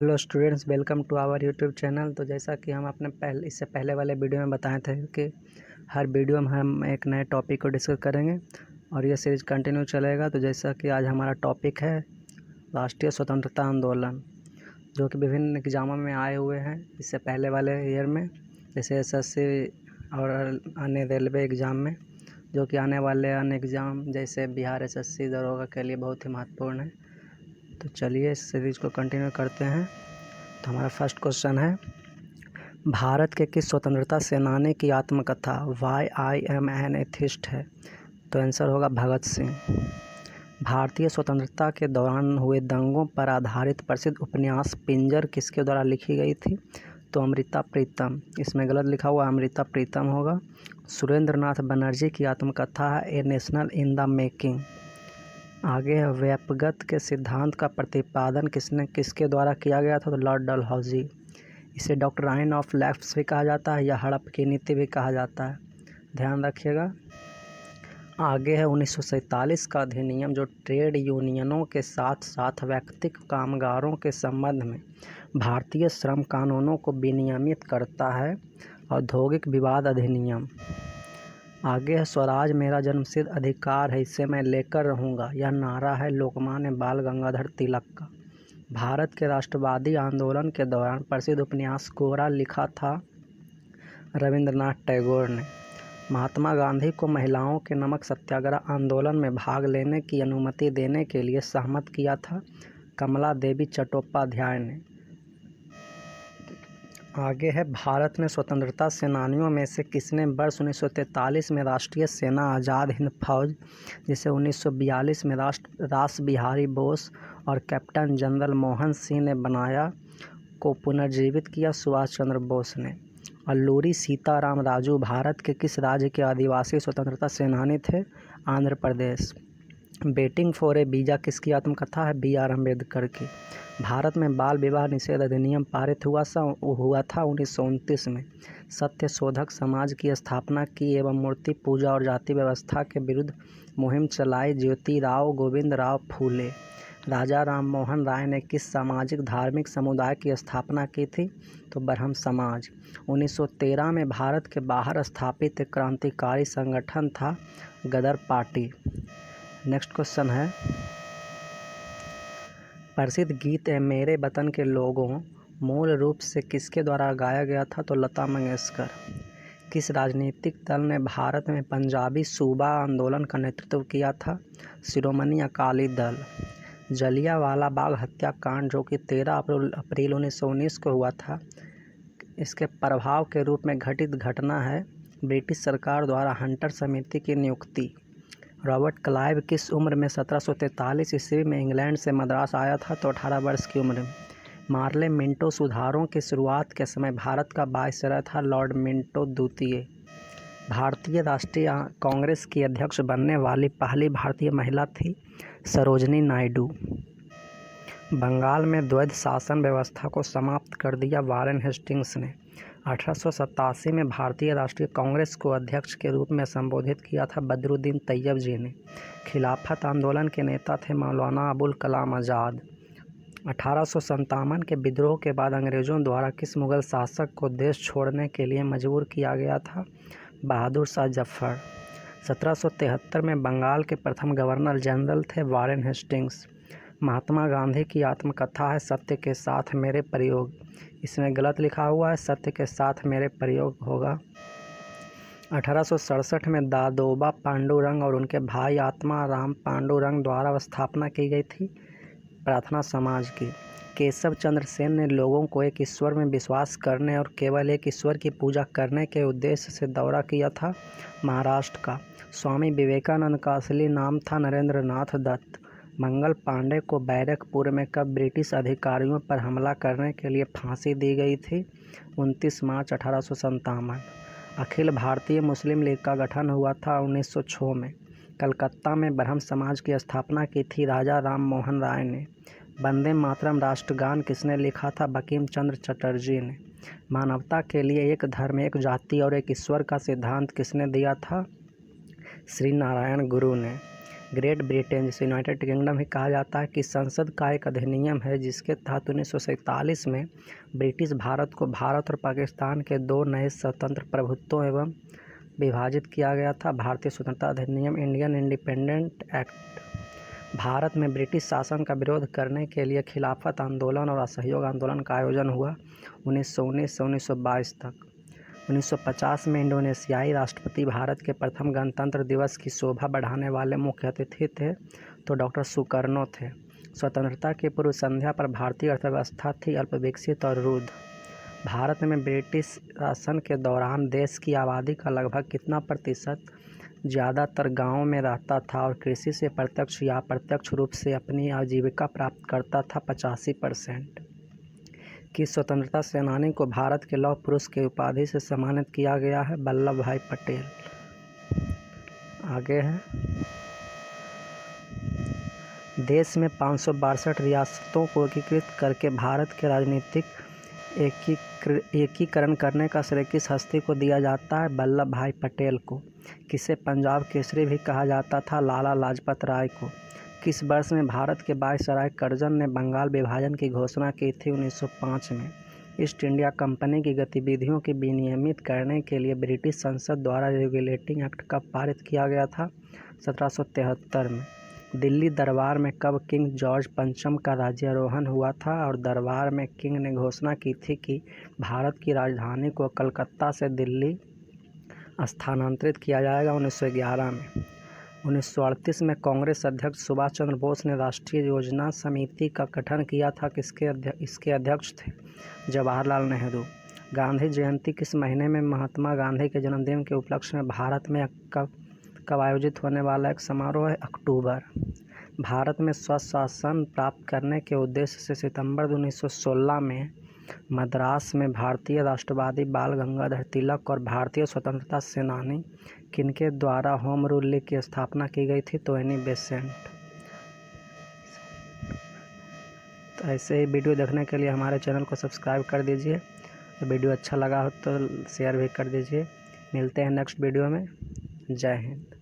Hello students, welcome to our YouTube channel. तो जैसा कि हम अपने इससे पहले वाले वीडियो में बताए थे कि हर वीडियो में हम एक नए टॉपिक को डिस्कस करेंगे और ये सीरीज़ कंटिन्यू चलेगा। तो जैसा कि आज हमारा टॉपिक है राष्ट्रीय स्वतंत्रता आंदोलन, जो कि विभिन्न एग्ज़ामों में आए हुए हैं इससे पहले वाले ईयर में, जैसे एसएससी और अन्य रेलवे एग्ज़ाम में, जो कि आने वाले अन्य एग्ज़ाम जैसे बिहार एसएससी दरोगा के लिए बहुत ही महत्वपूर्ण है। तो चलिए इस सीरीज़ को कंटिन्यू करते हैं। तो हमारा फर्स्ट क्वेश्चन है, भारत के किस स्वतंत्रता सेनानी की आत्मकथा why I am an atheist है? तो आंसर होगा भगत सिंह। भारतीय स्वतंत्रता के दौरान हुए दंगों पर आधारित प्रसिद्ध उपन्यास पिंजर किसके द्वारा लिखी गई थी? तो अमृता प्रीतम। इसमें गलत लिखा हुआ अमृता प्रीतम होगा। सुरेंद्रनाथ बनर्जी की आत्मकथा है ए नेशनल इन द मेकिंग। आगे है, व्यापगत के सिद्धांत का प्रतिपादन किसके द्वारा किया गया था? तो लॉर्ड डलहौजी। इसे डॉक्ट्राइन ऑफ लैप्स भी कहा जाता है या हड़प की नीति भी कहा जाता है, ध्यान रखिएगा। आगे है 1947 का अधिनियम, जो ट्रेड यूनियनों के साथ साथ व्यक्तिगत कामगारों के संबंध में भारतीय श्रम कानूनों को विनियमित करता है, औद्योगिक विवाद अधिनियम। आगे है, स्वराज मेरा जन्मसिद्ध अधिकार है, इसे मैं लेकर रहूँगा, यह नारा है लोकमान्य बाल गंगाधर तिलक का। भारत के राष्ट्रवादी आंदोलन के दौरान प्रसिद्ध उपन्यास गोरा लिखा था रविंद्रनाथ टैगोर ने। महात्मा गांधी को महिलाओं के नमक सत्याग्रह आंदोलन में भाग लेने की अनुमति देने के लिए सहमत किया था कमला देवी चट्टोपाध्याय ने। आगे है, भारत में स्वतंत्रता सेनानियों में से किसने वर्ष 1943 में राष्ट्रीय सेना आज़ाद हिंद फौज, जिसे 1942 में रास बिहारी बोस और कैप्टन जनरल मोहन सिंह ने बनाया, को पुनर्जीवित किया? सुभाष चंद्र बोस ने। अल्लूरी सीताराम राजू भारत के किस राज्य के आदिवासी स्वतंत्रता सेनानी थे? Andhra Pradesh. Betting for a visa किसकी आत्मकथा है? बी आर अम्बेडकर की। भारत में बाल विवाह निषेध अधिनियम पारित हुआ था 1929 में। सत्य शोधक समाज की स्थापना की एवं मूर्ति पूजा और जाति व्यवस्था के विरुद्ध मुहिम चलाई ज्योतिराव गोविंद राव फूले। राजा राम मोहन राय ने किस सामाजिक धार्मिक समुदाय की स्थापना की थी? तो ब्रह्म समाज। 1913 में भारत के बाहर स्थापित एक क्रांतिकारी संगठन था गदर पार्टी। नेक्स्ट क्वेश्चन है, प्रसिद्ध गीत ए मेरे वतन के लोगों मूल रूप से किसके द्वारा गाया गया था? तो लता मंगेशकर। किस राजनीतिक दल ने भारत में पंजाबी सूबा आंदोलन का नेतृत्व किया था? शिरोमणि अकाली दल। जलियांवाला बाग हत्याकांड, जो कि 13 अप्रैल 1919 को हुआ था, इसके प्रभाव के रूप में घटित घटना है ब्रिटिश सरकार द्वारा हंटर समिति की नियुक्ति। रॉबर्ट क्लाइव किस उम्र में 1743 ईस्वी में इंग्लैंड से मद्रास आया था? तो 18 वर्ष की उम्र में। मार्ले मिंटो सुधारों की शुरुआत के समय भारत का वायसराय था लॉर्ड मिंटो द्वितीय। भारतीय राष्ट्रीय कांग्रेस की अध्यक्ष बनने वाली पहली भारतीय महिला थी सरोजनी नायडू। बंगाल में द्वैध शासन व्यवस्था को समाप्त कर दिया वारेन हेस्टिंग्स ने। 1887 में भारतीय राष्ट्रीय कांग्रेस को अध्यक्ष के रूप में संबोधित किया था बदरुद्दीन तैयब जी ने। खिलाफत आंदोलन के नेता थे मौलाना अबुल कलाम आज़ाद। 1857 के विद्रोह के बाद अंग्रेज़ों द्वारा किस मुग़ल शासक को देश छोड़ने के लिए मजबूर किया गया था? बहादुर शाह जफ़र। 1773 में बंगाल के प्रथम गवर्नर जनरल थे वारेन हेस्टिंग्स। महात्मा गांधी की आत्मकथा है सत्य के साथ मेरे प्रयोग। इसमें गलत लिखा हुआ है, सत्य के साथ मेरे प्रयोग होगा। 1867 में दादोबा पांडुरंग और उनके भाई आत्मा राम पांडुरंग द्वारा स्थापना की गई थी प्रार्थना समाज की। केशव चंद्र सेन ने लोगों को एक ईश्वर में विश्वास करने और केवल एक ईश्वर की पूजा करने के उद्देश्य से दौरा किया था महाराष्ट्र का। स्वामी विवेकानंद का असली नाम था नरेंद्र नाथ दत्त। मंगल पांडे को बैरकपुर में कब ब्रिटिश अधिकारियों पर हमला करने के लिए फांसी दी गई थी? 29 मार्च 1857। अखिल भारतीय मुस्लिम लीग का गठन हुआ था 1906 में। कलकत्ता में ब्रह्म समाज की स्थापना की थी राजा राम मोहन राय ने। वंदे मातरम राष्ट्रगान किसने लिखा था? बंकिम चंद्र चटर्जी ने। मानवता के लिए एक धर्म, एक जाति और एक ईश्वर का सिद्धांत किसने दिया था? श्री नारायण गुरु ने। ग्रेट ब्रिटेन, जिसे यूनाइटेड किंगडम ही कहा जाता है, की संसद का एक अधिनियम है जिसके तहत 1947 में ब्रिटिश भारत को भारत और पाकिस्तान के 2 नए स्वतंत्र प्रभुत्वों एवं विभाजित किया गया था। भारतीय स्वतंत्रता अधिनियम, इंडियन इंडिपेंडेंट एक्ट। भारत में ब्रिटिश शासन का विरोध करने के लिए खिलाफत आंदोलन और असहयोग आंदोलन का आयोजन हुआ 1919 से 1922 तक। 1950 में इंडोनेशियाई राष्ट्रपति भारत के प्रथम गणतंत्र दिवस की शोभा बढ़ाने वाले मुख्य अतिथि थे तो डॉक्टर सुकर्णो थे। स्वतंत्रता की पूर्व संध्या पर भारतीय अर्थव्यवस्था थी अल्पविकसित और रुद्ध। भारत में ब्रिटिश शासन के दौरान देश की आबादी का लगभग कितना प्रतिशत ज़्यादातर गाँवों में रहता था और कृषि से प्रत्यक्ष या अप्रत्यक्ष रूप से अपनी आजीविका प्राप्त करता था? 85%। किस स्वतंत्रता सेनानी को भारत के लौह पुरुष की उपाधि से सम्मानित किया गया है? वल्लभ भाई पटेल। आगे है, देश में 562 रियासतों को एकीकृत करके भारत के राजनीतिक एकीकरण करने का श्रेय किस हस्ती को दिया जाता है? वल्लभ भाई पटेल को। किसे पंजाब केसरी भी कहा जाता था? लाला लाजपत राय को। किस वर्ष में भारत के वायसराय कर्जन ने बंगाल विभाजन की घोषणा की थी? 1905 में। ईस्ट इंडिया कंपनी की गतिविधियों की विनियमित करने के लिए ब्रिटिश संसद द्वारा रेगुलेटिंग एक्ट कब पारित किया गया था? 1773 में। दिल्ली दरबार में कब किंग जॉर्ज पंचम का राज्यारोहण हुआ था और दरबार में किंग ने घोषणा की थी कि भारत की राजधानी को कलकत्ता से दिल्ली स्थानांतरित किया जाएगा? 1911 में। 1938 में कांग्रेस अध्यक्ष सुभाष चंद्र बोस ने राष्ट्रीय योजना समिति का गठन किया था। इसके अध्यक्ष थे जवाहरलाल नेहरू। गांधी जयंती किस महीने में महात्मा गांधी के जन्मदिन के उपलक्ष्य में भारत में कब आयोजित होने वाला एक समारोह है? अक्टूबर। भारत में स्वशासन प्राप्त करने के उद्देश्य से सितंबर 1916 में मद्रास में भारतीय राष्ट्रवादी बाल गंगाधर तिलक और भारतीय स्वतंत्रता सेनानी किनके द्वारा होम रूल लीग की स्थापना की गई थी? तो एनी बेसेंट। तो ऐसे ही वीडियो देखने के लिए हमारे चैनल को सब्सक्राइब कर दीजिए। तो वीडियो अच्छा लगा हो तो शेयर भी कर दीजिए। मिलते हैं नेक्स्ट वीडियो में। जय हिंद।